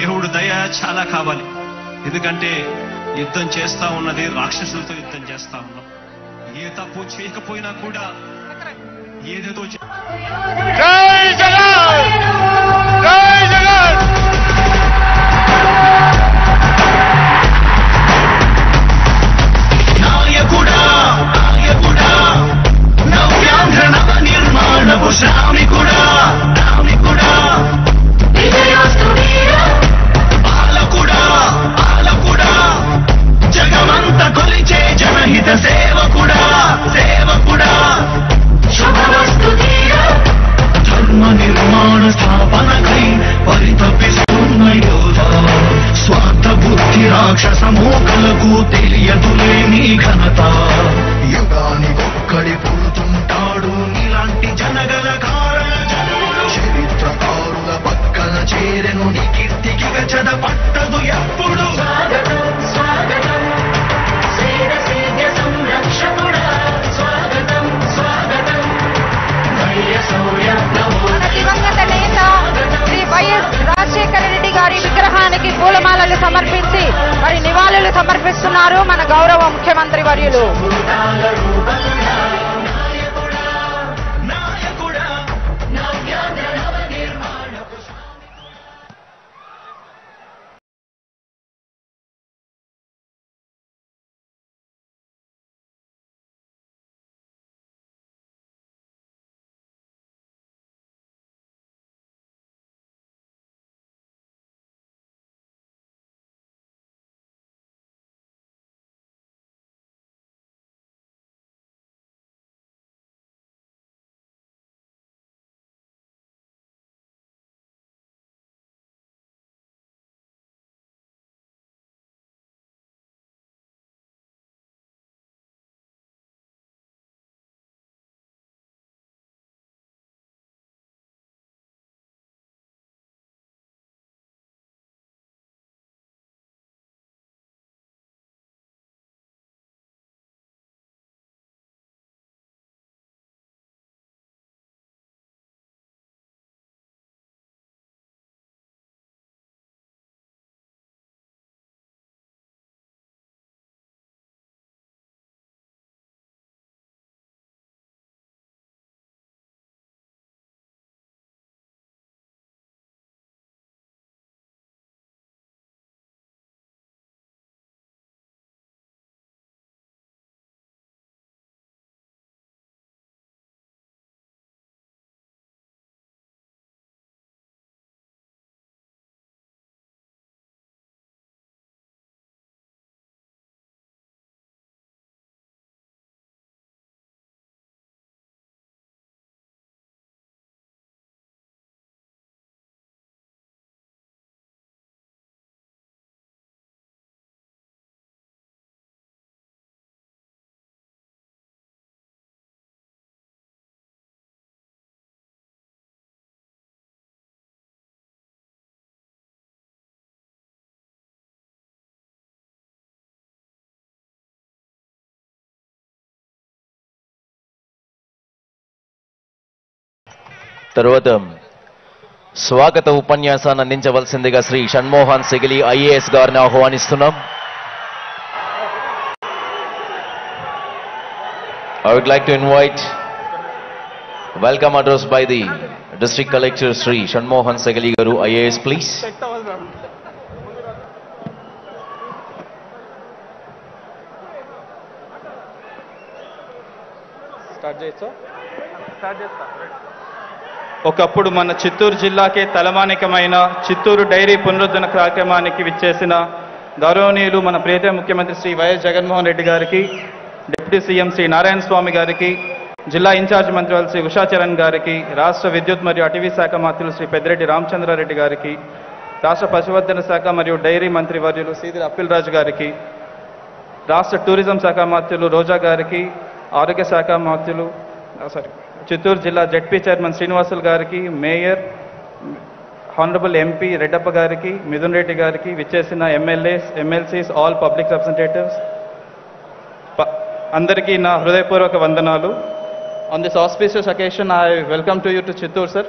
దేవుడు దయ చాలా కావాలి. ఎందుకంటే యుద్ధం చేస్తా ఉన్నది రాక్షసులతో యుద్ధం చేస్తా ఉన్నాం. ఏ తప్పు చేయకపోయినా కూడా ఏదేదో జై జగన్, జై జగన్. నాయకుడా నాయకుడా నవ్యాంధ్ర నవ నిర్మాణపు శ్రామికుడా రామికుడా పాలకుడా పాలకుడా జగమంత కొలిచే జనహిత సేవకుడా సేవకుడా శుభవస్తు ధర్మ నిర్మాణ స్థాపనకై పరితపిస్తున్న యోధ స్వార్థ బుద్ధి రాక్షస మోకలకు తెలియదులే నీ ఘనత. యుగానికొక్కడి పుడుతుంటాడు నీలాంటి జనగల కారణ జనులు. చరిత్రకారుల పక్కన చేరెను నీ కీర్తికి గజద పట్టదు ఎప్పుడు. స్వాగతం స్వాగతం సంరక్షకుడా స్వాగతం స్వాగతం ధైర్య శౌర్య దివంగత నేత శ్రీ వైఎస్ రాజశేఖర రెడ్డి గారి విగ్రహానికి పూలమాలలు సమర్పించి మరి నివాళులు సమర్పిస్తున్నారు మన గౌరవ ముఖ్యమంత్రి వర్యులు. తరువాత స్వాగత ఉపన్యాసాన్ని అందించవలసిందిగా శ్రీ షణ్మోహన్ సెగిలి ఐఏఎస్ గారిని ఆహ్వానిస్తున్నాం. I would like to invite welcome address by the District Collector Sri Shanmohan Segali Garu IAS, please. ఒకప్పుడు మన చిత్తూరు జిల్లాకే తలమానికమైన చిత్తూరు డైరీ పునరుద్ధరణ కార్యక్రమానికి విచ్చేసిన గౌరవనీయులు మన ప్రియతమ ముఖ్యమంత్రి శ్రీ వైఎస్ జగన్మోహన్ రెడ్డి గారికి, డిప్యూటీ సీఎం శ్రీ నారాయణ స్వామి గారికి, జిల్లా ఇన్ఛార్జ్ మంత్రులు శ్రీ ఉషా చరణ్ గారికి, రాష్ట్ర విద్యుత్ మరియు అటవీ శాఖ మంత్రులు శ్రీ పెద్దిరెడ్డి రామచంద్రారెడ్డి గారికి, రాష్ట్ర పశువర్ధన శాఖ మరియు డైరీ మంత్రి వర్యులు సీదిరి అప్పిల్ రాజు గారికి, రాష్ట్ర టూరిజం శాఖ మంత్రులు రోజా గారికి, ఆరోగ్య శాఖ మంత్రులు చిత్తూరు జిల్లా జెడ్పీ చైర్మన్ శ్రీనివాసులు గారికి, మేయర్ హానరబుల్ ఎంపీ రెడ్డప్ప గారికి, మిథున్ రెడ్డి గారికి, విచ్చేసిన MLAs, MLCs, all public representatives అందరికీ నా హృదయపూర్వక వందనాలు. On this auspicious occasion, I welcome to you to Chittoor, sir.